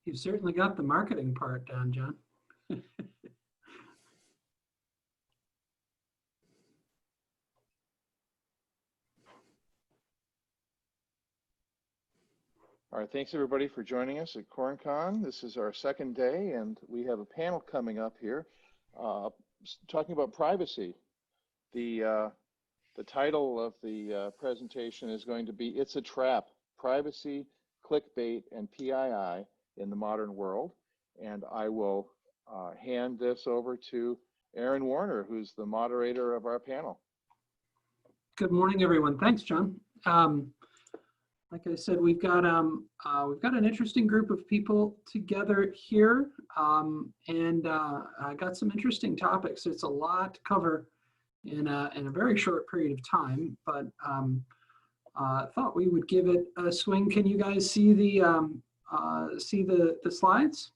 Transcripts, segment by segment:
You've certainly got the marketing part down, John. All right, thanks everybody for joining us at CornCon. This is our second day, and we have a panel coming up here talking about privacy. The title of the presentation is going to be "It's a Trap: Privacy, Clickbait, and PII in the Modern World." And I will hand this over to Aaron Warner, who's the moderator of our panel. Good morning, everyone. Thanks, John. Like I said, we've got an interesting group of people together here, and I got some interesting topics. It's a lot to cover in a very short period of time, but I thought we would give it a swing. Can you guys see the slides?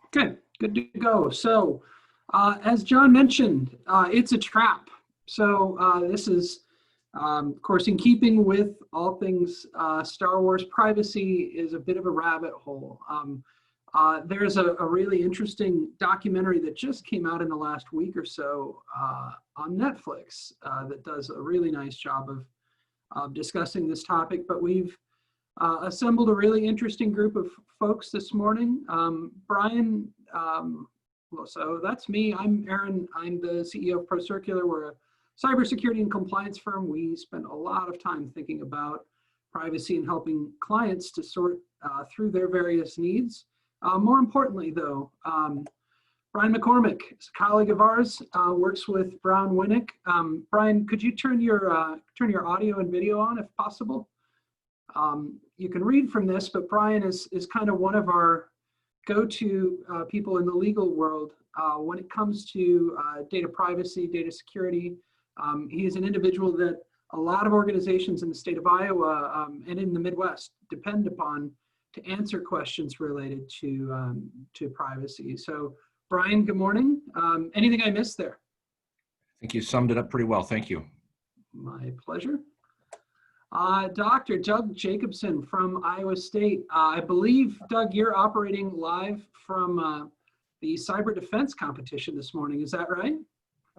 Okay, good to go. So, as John mentioned, it's a trap. So this is, of course, in keeping with all things Star Wars, privacy is a bit of a rabbit hole. There's a really interesting documentary that just came out in the last week or so on Netflix that does a really nice job of discussing this topic. But we've assembled a really interesting group of folks this morning. Brian, well, so that's me. I'm Aaron. I'm the CEO of ProCircular. We're a cybersecurity and compliance firm. We spend a lot of time thinking about privacy and helping clients to sort through their various needs. More importantly, though, Brian McCormac is a colleague of ours, works with BrownWinnick. Brian, could you turn your audio and video on if possible? You can read from this, but Brian is kind of one of our go-to people in the legal world when it comes to data privacy, data security. He is an individual that a lot of organizations in the state of Iowa and in the Midwest depend upon to answer questions related to privacy. So, Brian, good morning. Anything I missed there? I think you summed it up pretty well. Thank you. My pleasure. Dr. Doug Jacobson from Iowa State. I believe, Doug, you're operating live from the cyber defense competition this morning. Is that right?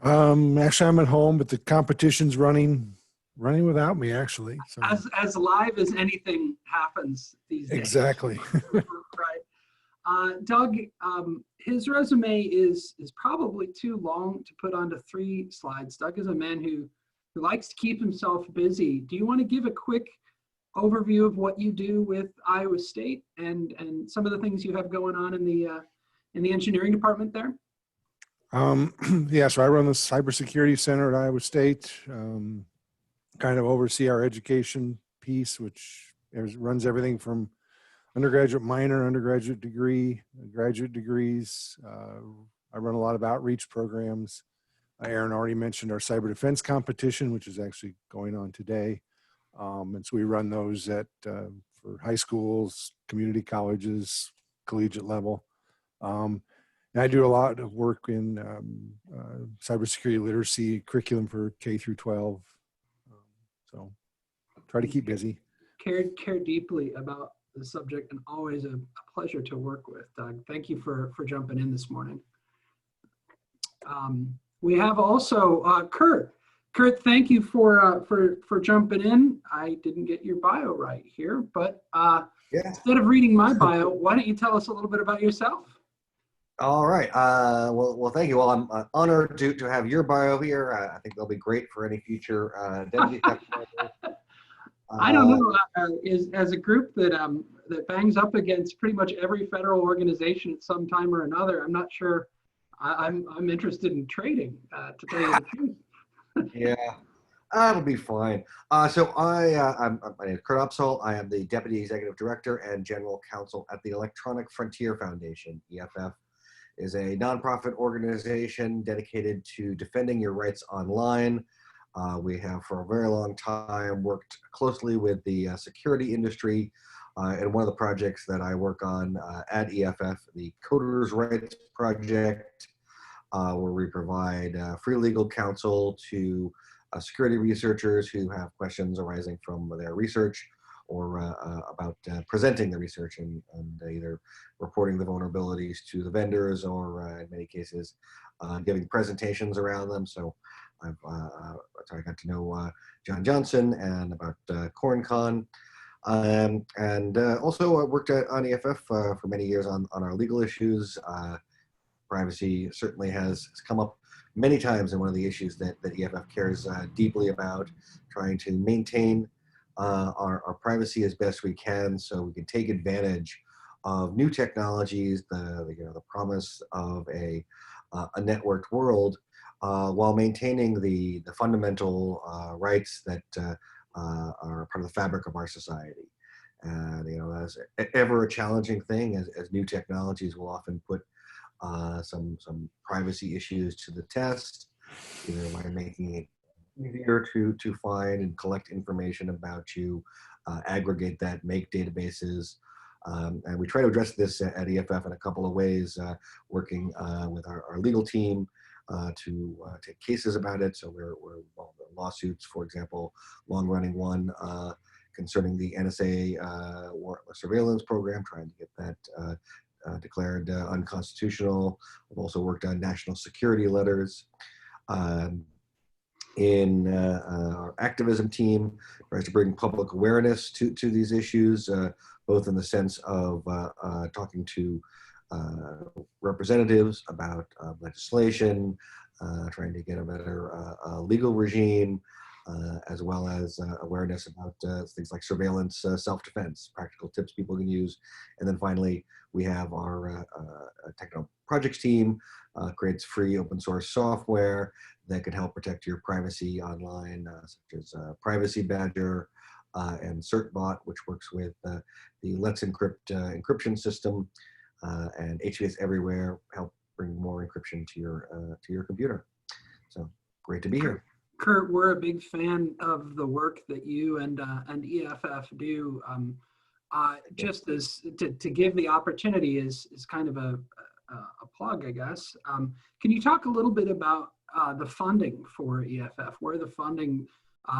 Actually, I'm at home, but the competition's running without me, actually. So. As live as anything happens these days. Exactly. Right. Doug, his resume is probably too long to put onto 3 slides. Doug is a man who likes to keep himself busy. Do you want to give a quick overview of what you do with Iowa State and some of the things you have going on in the engineering department there? Yeah, so I run the Cybersecurity Center at Iowa State, kind of oversee our education piece, which runs everything from undergraduate, minor, undergraduate degree, graduate degrees. I run a lot of outreach programs. Aaron already mentioned our cyber defense competition, which is actually going on today. And so we run those for high schools, community colleges, collegiate level. And I do a lot of work in cybersecurity literacy curriculum for K through 12. So try to keep busy. Care deeply about the subject, and always a pleasure to work with, Doug. Thank you for jumping in this morning. We have also Kurt. Kurt, thank you for jumping in. I didn't get your bio right here, but instead of reading my bio, why don't you tell us a little bit about yourself? All right. Well, thank you. Well, I'm honored to have your bio here. I think they'll be great for any future deputy I don't know. As a group that bangs up against pretty much every federal organization at some time or another, I'm not sure. I'm interested in trading, to tell you the truth. Yeah, that'll be fine. So I'm my name is Kurt Opsahl. I am the Deputy Executive Director and General Counsel at the Electronic Frontier Foundation. EFF is a nonprofit organization dedicated to defending your rights online. We have for a very long time worked closely with the security industry And one of the projects that I work on at EFF, the Coders' Rights Project, where we provide free legal counsel to security researchers who have questions arising from their research or about presenting the research and either reporting the vulnerabilities to the vendors or in many cases giving presentations around them. So I got to know John Johnson and about CornCon. And also I worked on EFF for many years on our legal issues. Privacy certainly has come up many times, and one of the issues that EFF cares deeply about, trying to maintain our privacy as best we can so we can take advantage of new technologies, the promise of a networked world, while maintaining the fundamental rights that are part of the fabric of our society. And that's ever a challenging thing, as new technologies will often put some privacy issues to the test, either by making it easier to find and collect information about you, aggregate that, make databases. And we try to address this at EFF in a couple of ways, working with our legal team to take cases about it. So we're lawsuits, for example, long-running one concerning the NSA warrantless surveillance program, trying to get that declared unconstitutional. I've also worked on national security letters. In our activism team, tries to bring public awareness to these issues, both in the sense of talking to representatives about legislation, trying to get a better legal regime, as well as awareness about things like surveillance, self-defense, practical tips people can use. And then finally, we have our technical projects team, creates free open source software that can help protect your privacy online, such as Privacy Badger and CertBot, which works with the Let's Encrypt encryption system, and HBS Everywhere help bring more encryption to your computer. So great to be here. Kurt, we're a big fan of the work that you and EFF do. Just as to give the opportunity is kind of a plug, I guess. Can you talk a little bit about the funding for EFF? Where the funding?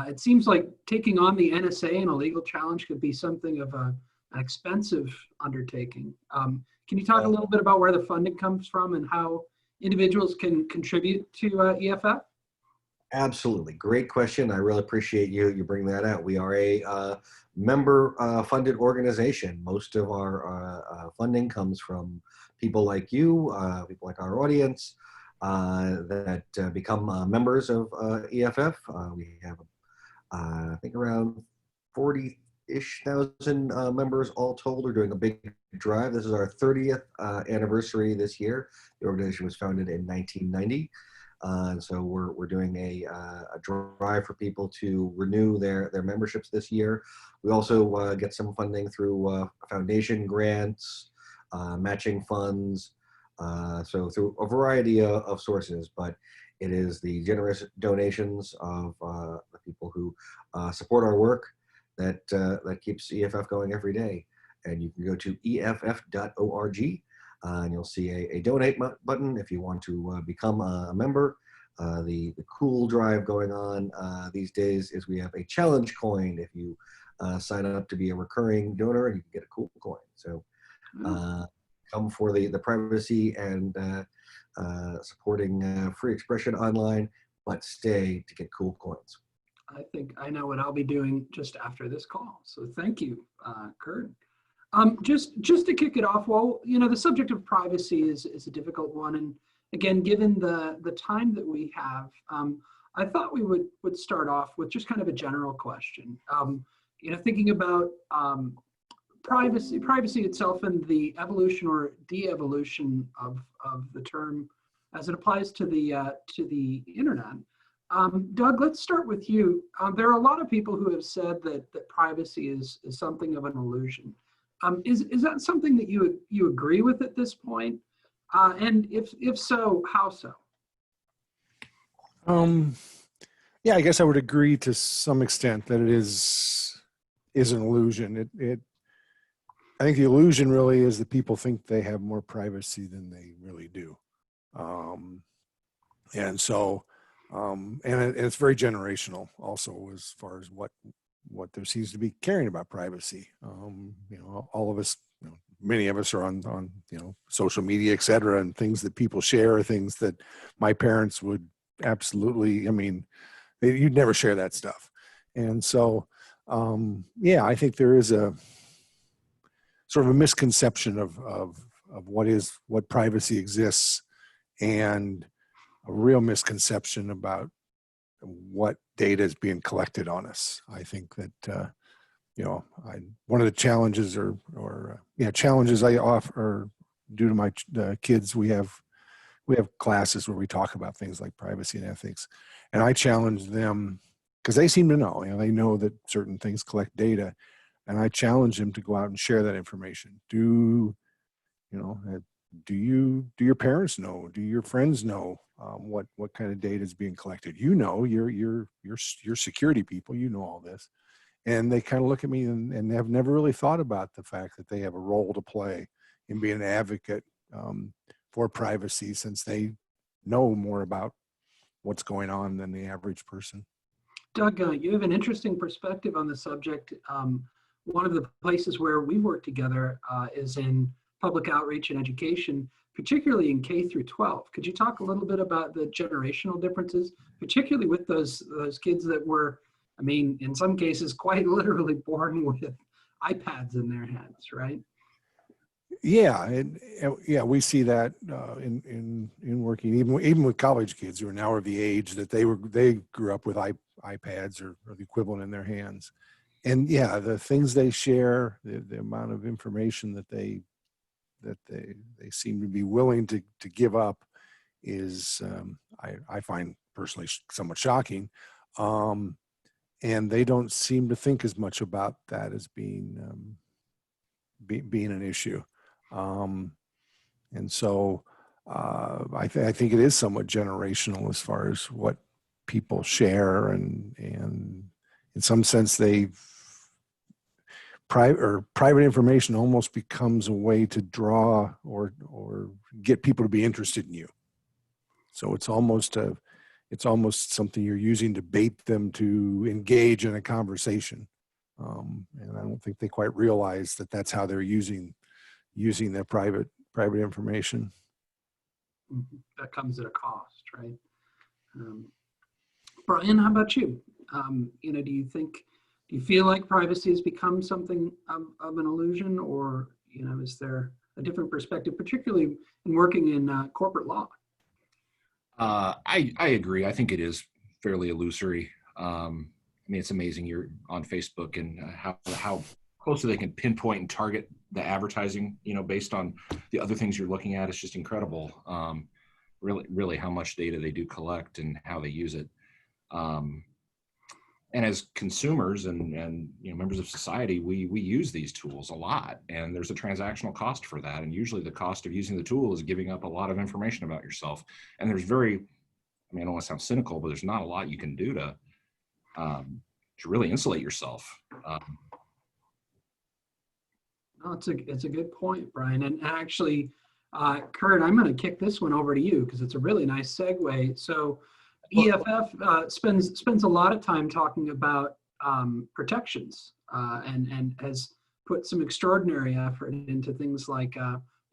It seems like taking on the NSA and a legal challenge could be something of an expensive undertaking. Can you talk a little bit about where the funding comes from and how individuals can contribute to EFF? Absolutely. Great question. I really appreciate you bringing that out. We are a member funded organization. Most of our funding comes from people like you, people like our audience that become members of EFF. We have, I think, around 40-ish thousand members all told. We're doing a big drive. This is our 30th anniversary this year. The organization was founded in 1990. And so we're doing a drive for people to renew their memberships this year. We also get some funding through foundation grants, matching funds, so through a variety of sources. But it is the generous donations of the people who support our work that keeps EFF going every day. And you can go to EFF.org. And you'll see a donate button if you want to become a member. The cool drive going on these days is we have a challenge coin if you sign up to be a recurring donor, and you can get a cool coin. So come for the privacy and supporting free expression online, but stay to get cool coins. I think I know what I'll be doing just after this call. So thank you, Kurt. Just to kick it off, well, the subject of privacy is a difficult one, and again, given the time that we have, I thought we would start off with just kind of a general question. Thinking about privacy itself, and the evolution or de-evolution of the term as it applies to the internet. Doug, let's start with you. There are a lot of people who have said that privacy is something of an illusion. Is that something that you agree with at this point? And if so, how so? Yeah, I guess I would agree to some extent that it is an illusion. I think the illusion really is that people think they have more privacy than they really do. And so, it's very generational also, as far as what there seems to be caring about privacy. All of us, many of us are on social media, et cetera, and things that people share are things that my parents would absolutely, you'd never share that stuff. And so, I think there is a sort of a misconception of what privacy exists, and a real misconception about what data is being collected on us. I think that one of the challenges challenges I offer due to my kids, we have classes where we talk about things like privacy and ethics, and I challenge them because they seem to know. They know that certain things collect data, and I challenge them to go out and share that information. Do your parents know? Do your friends know what kind of data is being collected? You're security people. You know all this, and they kind of look at me and have never really thought about the fact that they have a role to play in being an advocate for privacy, since they know more about what's going on than the average person. Doug, you have an interesting perspective on the subject. One of the places where we work together is in public outreach and education, particularly in K through 12. Could you talk a little bit about the generational differences, particularly with those kids that were, in some cases, quite literally born with iPads in their hands, right? Yeah, we see that in working even with college kids who are now of the age that they grew up with iPads or the equivalent in their hands, and the things they share, the amount of information that they seem to be willing to give up is I find personally somewhat shocking, and they don't seem to think as much about that as being an issue. And so I think it is somewhat generational as far as what people share, and in some sense private information almost becomes a way to draw or get people to be interested in you. So it's almost something you're using to bait them to engage in a conversation, and I don't think they quite realize that that's how they're using their private information. That comes at a cost, right? Brian, how about you? Do you feel like privacy has become something of an illusion, or is there a different perspective, particularly in working in corporate law? I agree. I think it is fairly illusory. It's amazing. You're on Facebook and how closely they can pinpoint and target the advertising, based on the other things you're looking at. It's just incredible, really how much data they do collect and how they use it. And as consumers and members of society, we use these tools a lot, and there's a transactional cost for that. And usually the cost of using the tool is giving up a lot of information about yourself. And there's I don't want to sound cynical, but there's not a lot you can do to really insulate yourself. No, it's a good point, Brian. And actually, Kurt, I'm going to kick this one over to you because it's a really nice segue. So EFF spends a lot of time talking about protections and has put some extraordinary effort into things like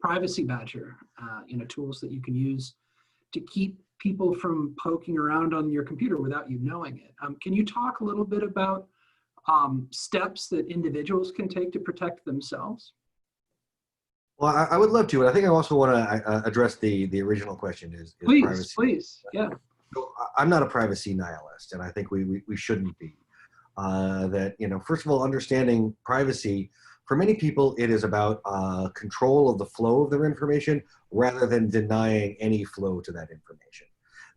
Privacy Badger, tools that you can use to keep people from poking around on your computer without you knowing it. Can you talk a little bit about steps that individuals can take to protect themselves? Well, I would love to, but I think I also want to address the original question is privacy. Please, yeah. So I'm not a privacy nihilist, and I think we shouldn't be. First of all, understanding privacy, for many people, it is about control of the flow of their information rather than denying any flow to that information.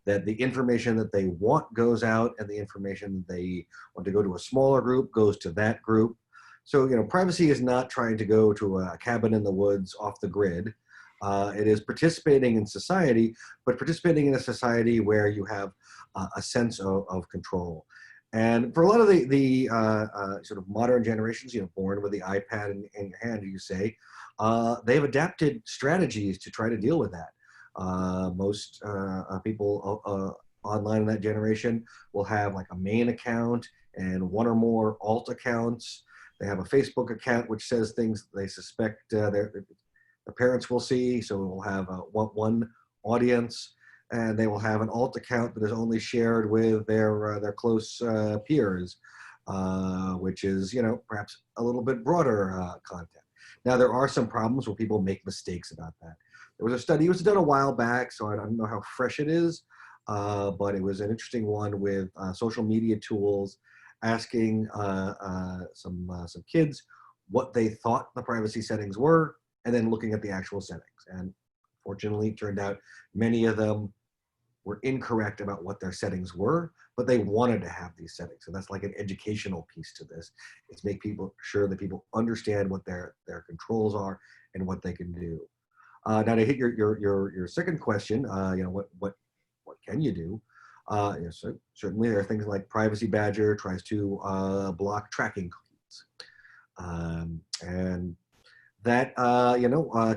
That the information that they want goes out, and the information that they want to go to a smaller group goes to that group. So, privacy is not trying to go to a cabin in the woods off the grid. It is participating in society, but participating in a society where you have a sense of control. And for a lot of the sort of modern generations, born with the iPad in your hand, you say, they've adapted strategies to try to deal with that. Most people online in that generation will have like a main account and one or more alt accounts. They have a Facebook account which says things they suspect their parents will see. So it will have one audience, and they will have an alt account that is only shared with their close peers, which is perhaps a little bit broader content. Now there are some problems where people make mistakes about that. There was a study, it was done a while back, so I don't know how fresh it is, but it was an interesting one with social media tools asking some kids what they thought the privacy settings were, and then looking at the actual settings. And fortunately, it turned out many of them were incorrect about what their settings were, but they wanted to have these settings. So that's like an educational piece to this. It's make people sure that people understand what their controls are and what they can do. Now to hit your second question, what can you do? So certainly there are things like Privacy Badger tries to block tracking cookies, and that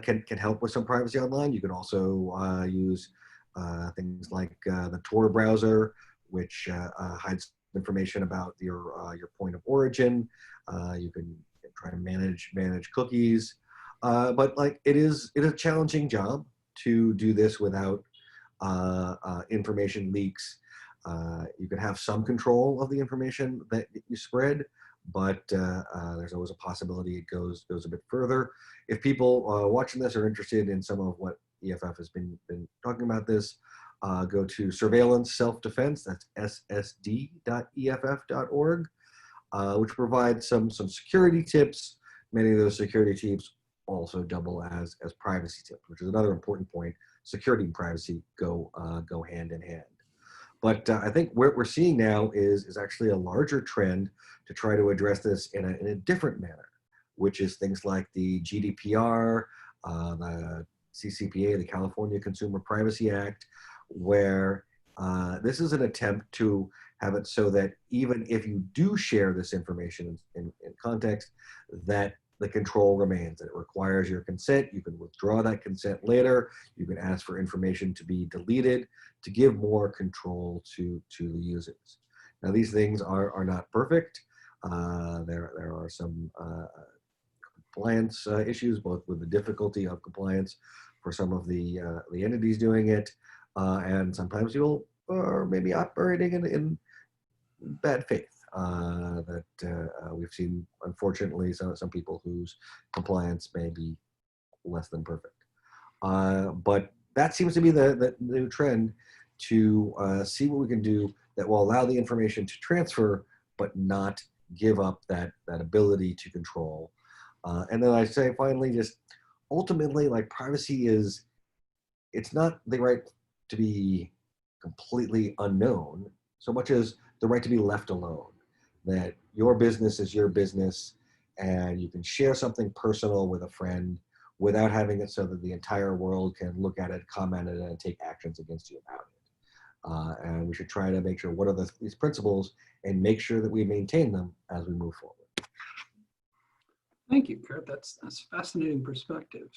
can help with some privacy online. You can also use things like the Tor browser, which hides information about your point of origin. You can try to manage cookies, but like it is a challenging job to do this without information leaks. You can have some control of the information that you spread, but there's always a possibility it goes a bit further. If people watching this are interested in some of what EFF has been talking about this, go to Surveillance Self-Defense, that's ssd.eff.org, which provides some security tips. Many of those security tips also double as privacy tips, which is another important point. Security and privacy go hand in hand. But I think what we're seeing now is actually a larger trend to try to address this in a different manner, which is things like the GDPR, the CCPA, the California Consumer Privacy Act, where this is an attempt to have it so that even if you do share this information in context, that the control remains, that it requires your consent. You can withdraw that consent later. You can ask for information to be deleted to give more control to the users. Now, these things are not perfect. There are some compliance issues, both with the difficulty of compliance for some of the entities doing it, and sometimes people are maybe operating in bad faith. We've seen, unfortunately, some people whose compliance may be less than perfect. But that seems to be the new trend, to see what we can do that will allow the information to transfer, but not give up that ability to control. And then I say, finally, just ultimately, like, privacy it's not the right to be completely unknown so much as the right to be left alone. That your business is your business, and you can share something personal with a friend without having it so that the entire world can look at it, comment on it, and take actions against you about it. And we should try to make sure what are these principles and make sure that we maintain them as we move forward. Thank you, Kurt. That's a fascinating perspective.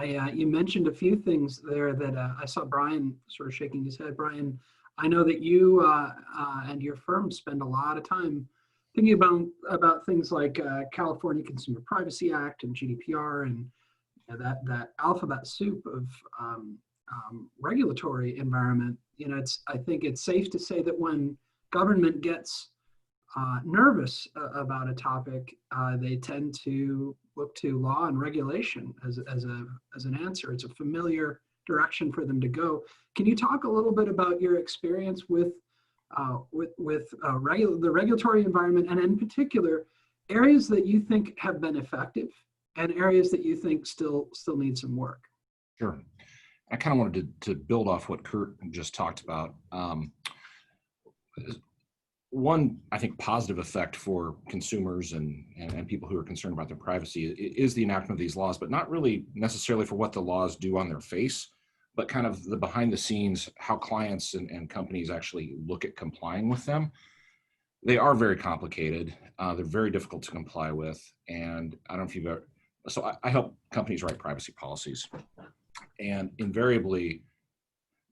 You mentioned a few things there that I saw Brian sort of shaking his head. Brian, I know that you and your firm spend a lot of time thinking about things like California Consumer Privacy Act and GDPR and that alphabet soup of regulatory environment. I think it's safe to say that when government gets nervous about a topic, they tend to look to law and regulation as an answer. It's a familiar direction for them to go. Can you talk a little bit about your experience with the regulatory environment, and in particular, areas that you think have been effective and areas that you think still need some work? Sure. I kind of wanted to build off what Kurt just talked about. One, I think, positive effect for consumers and people who are concerned about their privacy is the enactment of these laws, but not really necessarily for what the laws do on their face, but kind of the behind the scenes, how clients and companies actually look at complying with them. They are very complicated. They're very difficult to comply with. And I don't know if you've ever, so I help companies write privacy policies. And invariably,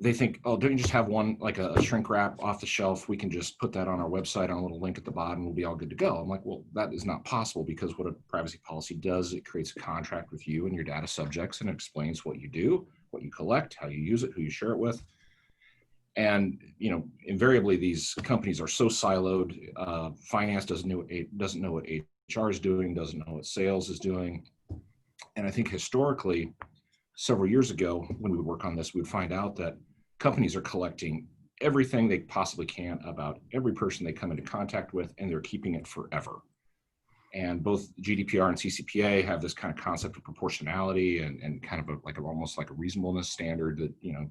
they think, oh, don't you just have one, like a shrink wrap off the shelf? We can just put that on our website on a little link at the bottom. We'll be all good to go. I'm like, well, that is not possible, because what a privacy policy does, it creates a contract with you and your data subjects, and it explains what you do, what you collect, how you use it, who you share it with. And, you know, invariably these companies are so siloed. Finance doesn't know what HR is doing, doesn't know what sales is doing. And I think historically, several years ago, when we would work on this, we would find out that companies are collecting everything they possibly can about every person they come into contact with, and they're keeping it forever. And both GDPR and CCPA have this kind of concept of proportionality and kind of almost like a reasonableness standard that, you know,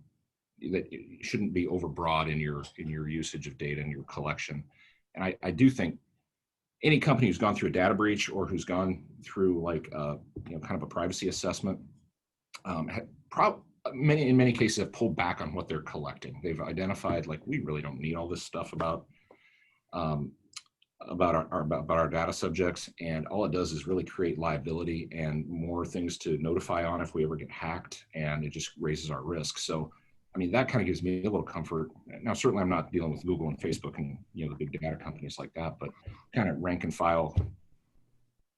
that it shouldn't be overbroad in your usage of data and your collection. And I do think any company who's gone through a data breach, or who's gone through like you know, kind of a privacy assessment, in many cases have pulled back on what they're collecting. They've identified, like, we really don't need all this stuff about our data subjects, and all it does is really create liability and more things to notify on if we ever get hacked, and it just raises our risk. So, I mean, that kind of gives me a little comfort. Now, certainly I'm not dealing with Google and Facebook and, you know, the big data companies like that, but kind of rank and file,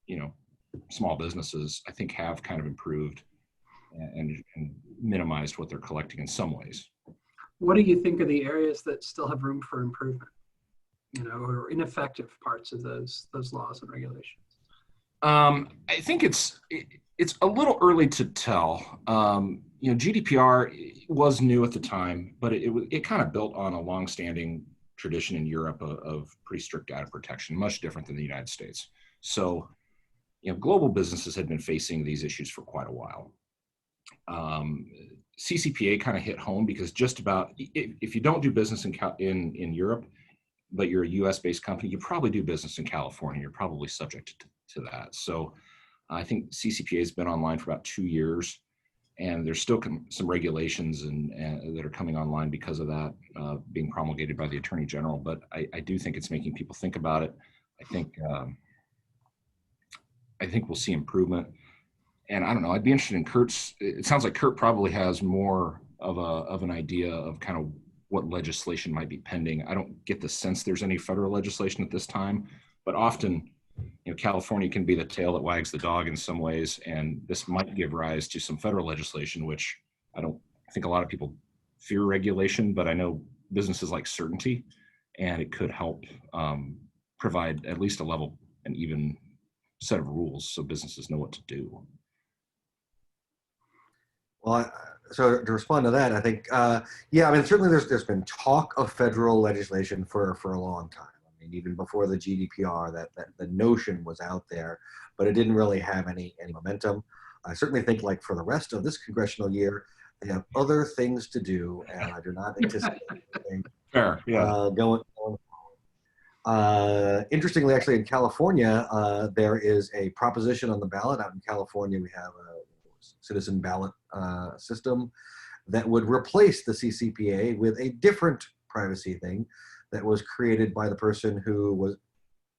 you know, small businesses, I think, have kind of improved and minimized what they're collecting in some ways. What do you think are the areas that still have room for improvement, you know, or ineffective parts of those laws and regulations? I think it's a little early to tell. You know, GDPR was new at the time, but it kind of built on a longstanding tradition in Europe of pretty strict data protection, much different than the United States. So, you know, global businesses had been facing these issues for quite a while. CCPA kind of hit home, because just about, if you don't do business in Europe, but you're a US-based company, you probably do business in California. You're probably subject to that. So I think CCPA has been online for about 2 years, and there's still some regulations and that are coming online because of that, being promulgated by the Attorney General. But I do think it's making people think about it. I think we'll see improvement. And I don't know, I'd be interested in Kurt's. It sounds like Kurt probably has more of an idea of kind of what legislation might be pending. I don't get the sense there's any federal legislation at this time, but often, you know, California can be the tail that wags the dog in some ways, and this might give rise to some federal legislation, which I think a lot of people fear regulation, but I know businesses like certainty, and it could help provide at least a level and even set of rules so businesses know what to do. Well, so to respond to that, I think, yeah, I mean, certainly there's been talk of federal legislation for a long time. I mean, even before the GDPR, that the notion was out there, but it didn't really have any momentum. I certainly think, like, for the rest of this congressional year, they have other things to do, and I do not anticipate anything Fair, yeah. going on. Interestingly, actually, in California, there is a proposition on the ballot. Out in California, we have a citizen ballot system that would replace the CCPA with a different privacy thing that was created by the person who was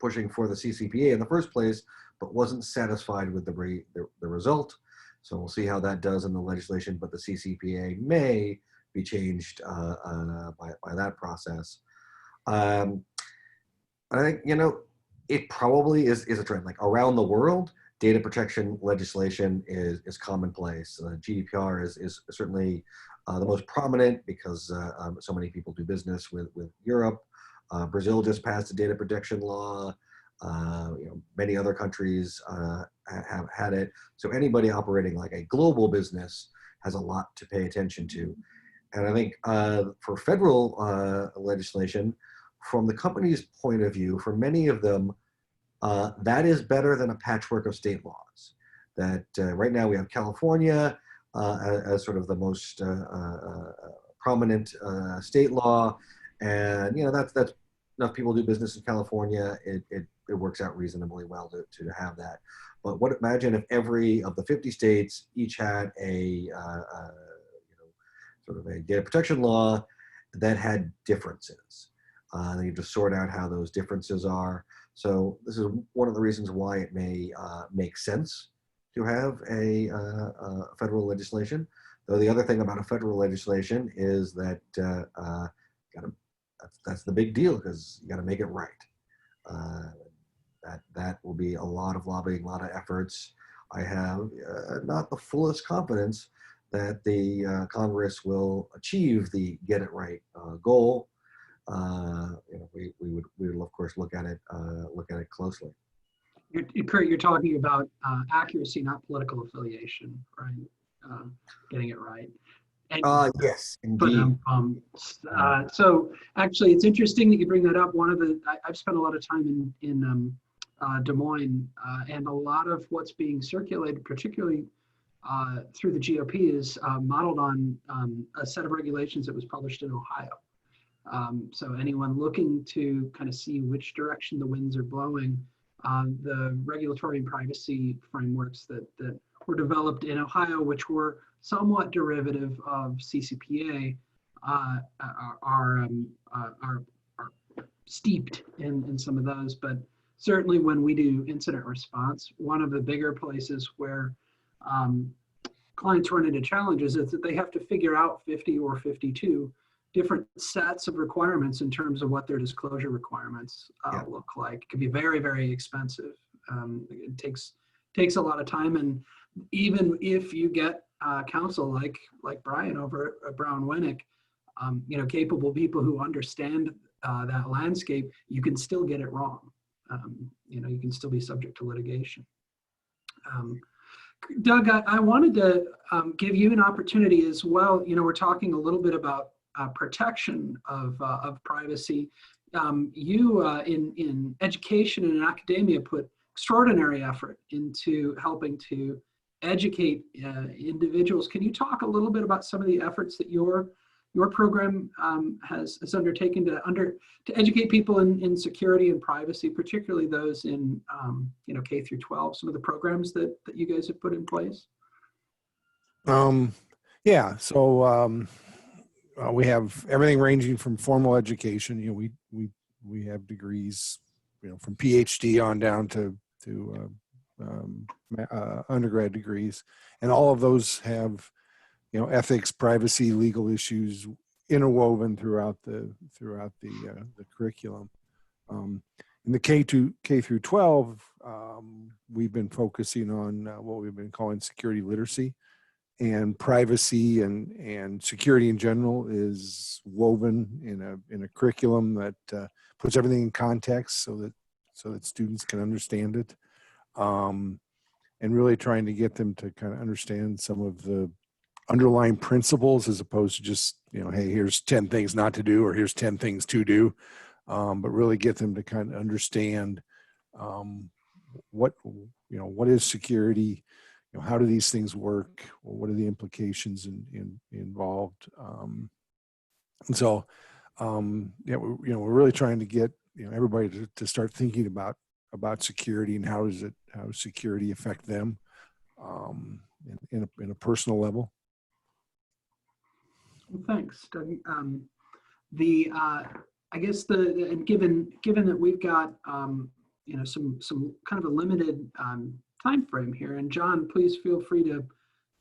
pushing for the CCPA in the first place, but wasn't satisfied with the result. So we'll see how that does in the legislation, but the CCPA may be changed by that process. I think, you know, it probably is a trend. Like, around the world, data protection legislation is commonplace. GDPR is certainly the most prominent, because so many people do business with Europe. Brazil just passed a data protection law. You know, many other countries have had it. So anybody operating like a global business has a lot to pay attention to. And I think for federal legislation, from the company's point of view, for many of them, that is better than a patchwork of state laws. That right now we have California as sort of the most prominent state law, and, you know, that's enough people do business in California. It works out reasonably well to have that. But imagine if every of the 50 states each had a you know, sort of a data protection law that had differences. They need to sort out how those differences are. So this is one of the reasons why it may make sense to have a federal legislation. Though the other thing about a federal legislation is that that's the big deal, because you got to make it right. That will be a lot of lobbying, a lot of efforts. I have not the fullest confidence that the Congress will achieve the get it right goal. We would of course look at it closely. Kurt, you're talking about accuracy, not political affiliation, right? Getting it right. And, Yes, indeed. so actually, it's interesting that you bring that up. I've spent a lot of time in Des Moines, and a lot of what's being circulated, particularly through the GOP, is modeled on a set of regulations that was published in Ohio. So anyone looking to kind of see which direction the winds are blowing, the regulatory and privacy frameworks that were developed in Ohio, which were somewhat derivative of CCPA, are steeped in some of those. But certainly when we do incident response, one of the bigger places where clients run into challenges is that they have to figure out 50 or 52 different sets of requirements in terms of what their disclosure requirements look like. It can be very, very expensive. It takes a lot of time, and even if you get counsel like Brian over at BrownWinnick, capable people who understand that landscape, you can still get it wrong. You can still be subject to litigation. Doug, I wanted to give you an opportunity as well. We're talking a little bit about protection of privacy. You in education and in academia put extraordinary effort into helping to educate individuals. Can you talk a little bit about some of the efforts that your program has undertaken to educate people in security and privacy, particularly those in K through 12? Some of the programs that you guys have put in place. Yeah. So we have everything ranging from formal education. We have degrees, from PhD on down to undergrad degrees, and all of those have ethics, privacy, legal issues interwoven throughout the curriculum. In the K through 12, we've been focusing on what we've been calling security literacy, and privacy and security in general is woven in a curriculum that puts everything in context so that students can understand it, and really trying to get them to kind of understand some of the underlying principles, as opposed to just, hey, here's 10 things not to do, or here's 10 things to do, but really get them to kind of understand what is security, how do these things work, or what are the implications involved. And so, we're really trying to get everybody to start thinking about security, and how does security affect them in a personal level. Well, thanks, Doug. I guess and given that we've got some kind of a limited time frame here, and John, please feel free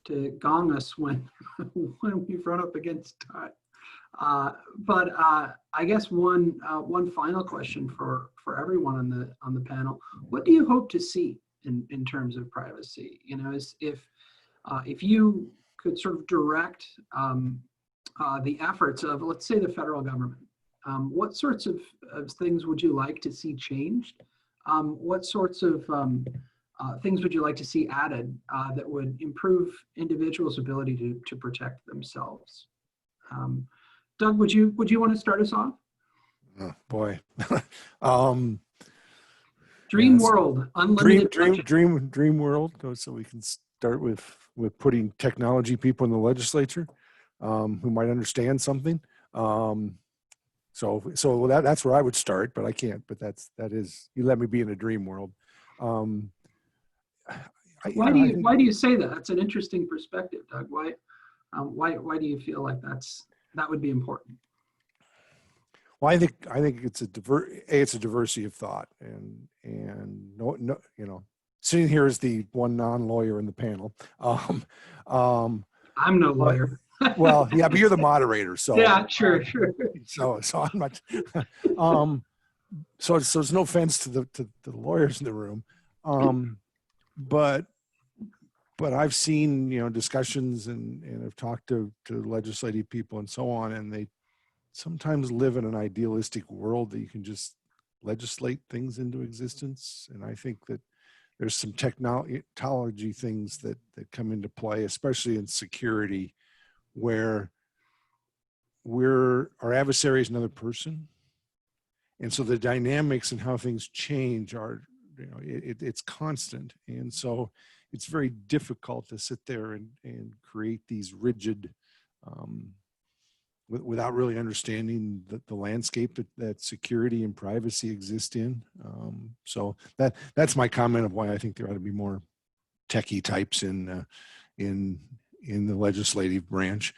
to gong us when we've run up against time. But I guess one final question for everyone on the panel: what do you hope to see in terms of privacy? If you could sort of direct the efforts of, let's say, the federal government, what sorts of things would you like to see changed? What sorts of things would you like to see added that would improve individuals' ability to protect themselves? Doug, would you want to start us off? Oh, boy. Dream world, unlimited dream world. So we can start with putting technology people in the legislature who might understand something. So that's where I would start, but I can't. But that is, you let me be in a dream world. Why do you say that? That's an interesting perspective, Doug. Why do you feel like that would be important? Well, I think it's it's a diversity of thought, and no, sitting here as the one non-lawyer in the panel. I'm no But, lawyer. well, yeah, but you're the moderator, so Yeah, sure, sure. so I'm not. So it's no offense to the lawyers in the room, but I've seen discussions and I've talked to legislative people and so on, and they sometimes live in an idealistic world that you can just legislate things into existence. And I think that there's some technology things that come into play, especially in security, where our adversary is another person. And so the dynamics and how things change are, it's constant. And so it's very difficult to sit there and create these rigid, without really understanding the landscape that security and privacy exist in. So that's my comment of why I think there ought to be more techie types in the legislative branch.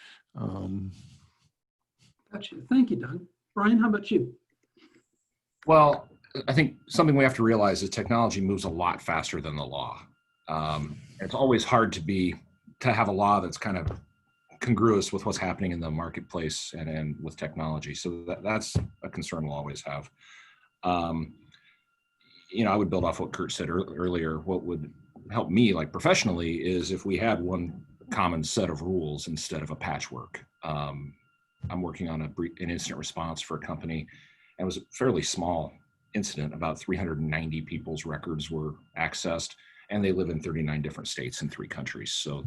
Gotcha. Thank you, Don. Brian, how about you? Well, I think something we have to realize is technology moves a lot faster than the law. It's always hard to have a law that's kind of congruous with what's happening in the marketplace and with technology. So that's a concern we'll always have. I would build off what Kurt said earlier. What would help me, like professionally, is if we had one common set of rules instead of a patchwork. I'm working on an incident response for a company. It was a fairly small incident. About 390 people's records were accessed, and they live in 39 different states in 3 countries. So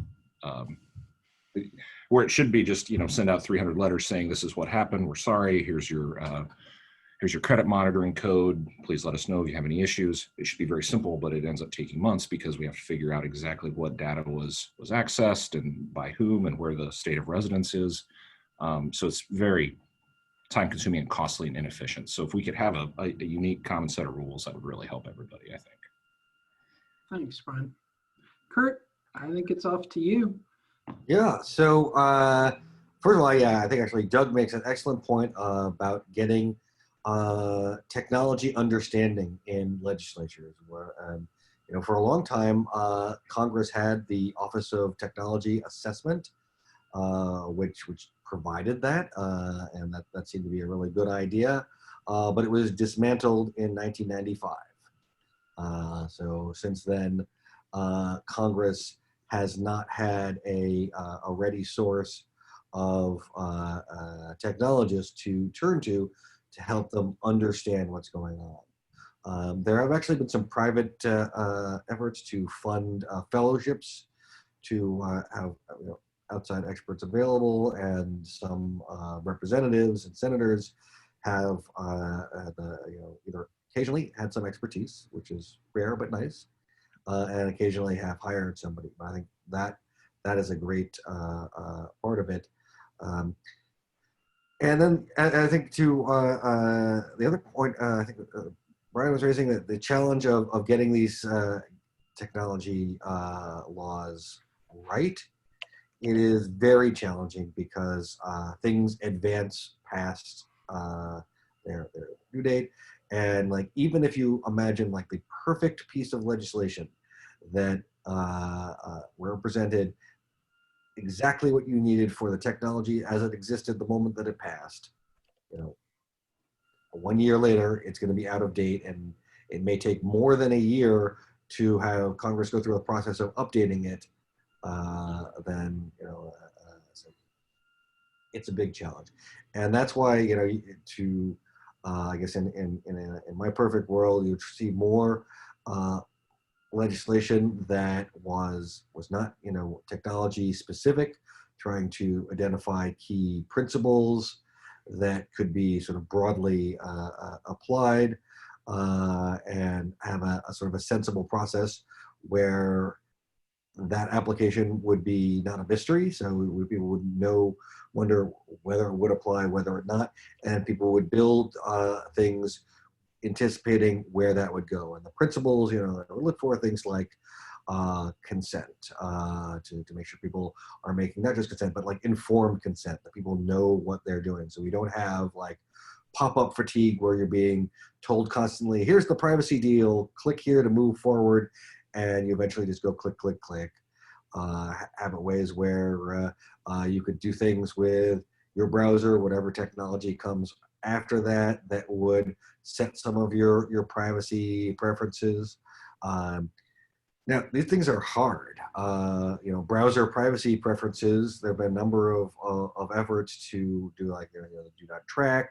where it should be just, send out 300 letters saying this is what happened. We're sorry. Here's your credit monitoring code. Please let us know if you have any issues. It should be very simple, but it ends up taking months because we have to figure out exactly what data was accessed and by whom and where the state of residence is. So it's very time-consuming and costly and inefficient. So if we could have a unique common set of rules, that would really help everybody, I think. Thanks, Brian. Kurt, I think it's off to you. Yeah. So first of all, I think actually Doug makes an excellent point about getting technology understanding in legislatures. Where, for a long time, Congress had the Office of Technology Assessment, which provided that, and that seemed to be a really good idea. But it was dismantled in 1995. So since then, Congress has not had a ready source of technologists to turn to help them understand what's going on. There have actually been some private efforts to fund fellowships to have outside experts available, and some representatives and senators have either occasionally had some expertise, which is rare but nice, and occasionally have hired somebody. But I think that is a great part of it. And then I think to the other point, I think Brian was raising the challenge of getting these technology laws right. It is very challenging because things advance past their due date. And like, even if you imagine like the perfect piece of legislation that represented exactly what you needed for the technology as it existed the moment that it passed, 1 year later, it's going to be out of date, and it may take more than a year to have Congress go through the process of updating it. Then so it's a big challenge, and that's why I guess in my perfect world, you'd see more legislation that was not technology specific, trying to identify key principles that could be sort of broadly applied, and have a sort of a sensible process where that application would be not a mystery, so people would wonder whether it would apply, whether or not, and people would build things anticipating where that would go. And the principles, look for things like consent, to make sure people are making not just consent, but like informed consent, that people know what they're doing. So we don't have like pop-up fatigue where you're being told constantly, here's the privacy deal, click here to move forward, and you eventually just go click, click, click. Have it ways where you could do things with your browser, whatever technology comes after that, that would set some of your privacy preferences. Now, these things are hard. Browser privacy preferences, there have been a number of efforts to do like, the do not track.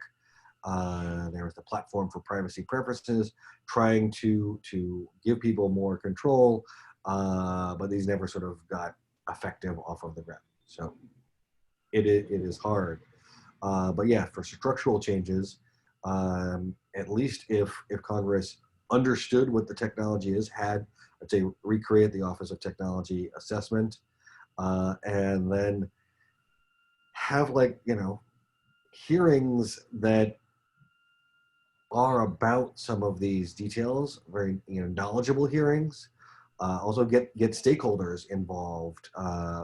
There was the platform for privacy preferences, trying to give people more control, but these never sort of got effective off of the ground. So it is hard. But yeah, for structural changes, at least if Congress understood what the technology is, had, I'd say, recreate the Office of Technology Assessment, and then have hearings that are about some of these details, very knowledgeable hearings. Also get stakeholders involved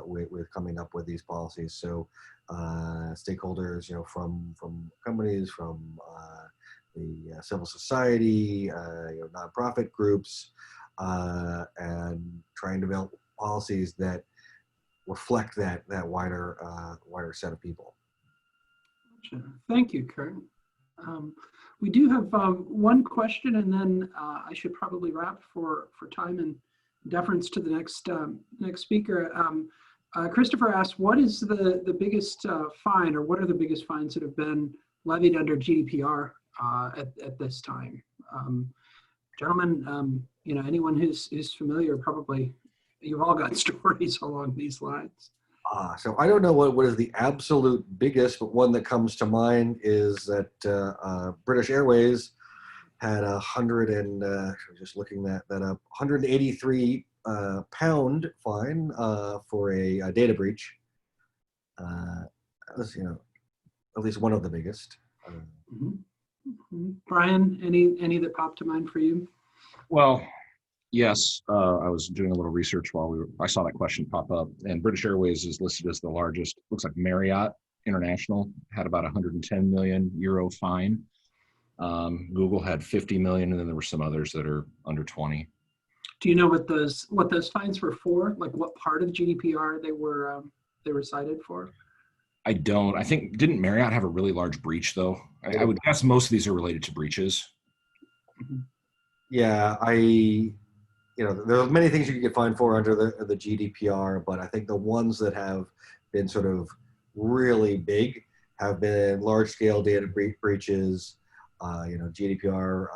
with coming up with these policies. So stakeholders, from companies, from the civil society, nonprofit groups, and trying to develop policies that reflect that wider set of people. Thank you, Kurt. We do have one question, and then I should probably wrap for time and deference to the next speaker. Christopher asked, what is the biggest fine, or what are the biggest fines that have been levied under GDPR at this time? Gentlemen, anyone who's familiar, probably you've all got stories along these lines. So I don't know what is the absolute biggest, but one that comes to mind is that British Airways had just looking that up, 183 pound fine for a data breach. That was, at least one of the biggest. Brian, any that popped to mind for you? Well, yes, I was doing a little research while I saw that question pop up, and British Airways is listed as the largest. Looks like Marriott International had about 110 million euro fine. Google had 50 million, and then there were some others that are under 20. Do you know what those fines were for? Like what part of GDPR they were cited for? I don't. I think, didn't Marriott have a really large breach though? I would guess most of these are related to breaches. Yeah, there's many things you can get fined for under the GDPR, but I think the ones that have been sort of really big have been large-scale data breaches. GDPR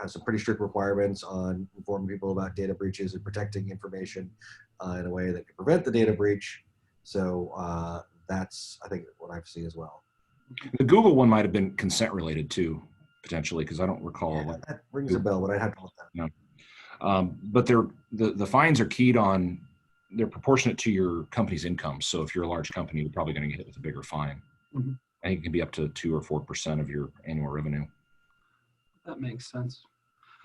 has some pretty strict requirements on informing people about data breaches and protecting information in a way that can prevent the data breach. So that's, I think, what I've seen as well. The Google one might have been consent-related too, potentially, because I don't recall. Yeah, that rings a bell, but I'd have to look that. No. But the fines are keyed on, they're proportionate to your company's income. So if you're a large company, you're probably going to get hit with a bigger fine. Mm-hmm. I think it can be up to 2 or 4% of your annual revenue. That makes sense.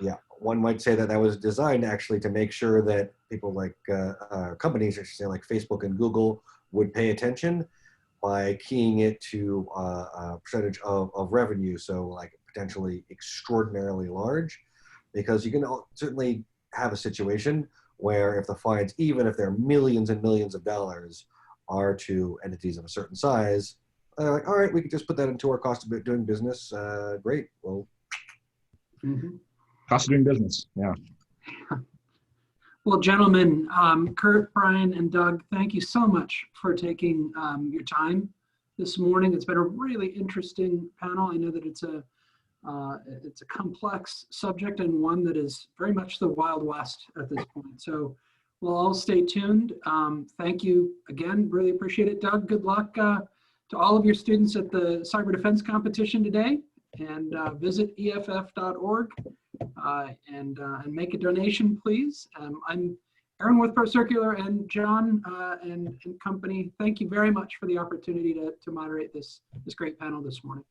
Yeah, one might say that was designed actually to make sure that people like companies, I should say, like Facebook and Google would pay attention by keying it to a percentage of revenue. So like potentially extraordinarily large, because you can certainly have a situation where if the fines, even if they're millions and millions of dollars, are to entities of a certain size, they're like, all right, we can just put that into our cost of doing business. Great. Well, cost of doing business. Yeah. Well, gentlemen, Kurt, Brian, and Doug, thank you so much for taking your time this morning. It's been a really interesting panel. I know that it's a complex subject and one that is very much the Wild West at this point. So we'll all stay tuned. Thank you again. Really appreciate it. Doug, good luck to all of your students at the cyber defense competition today, and visit EFF.org and make a donation, please. I'm Aaron with ProCircular, and John and company. Thank you very much for the opportunity to moderate this great panel this morning.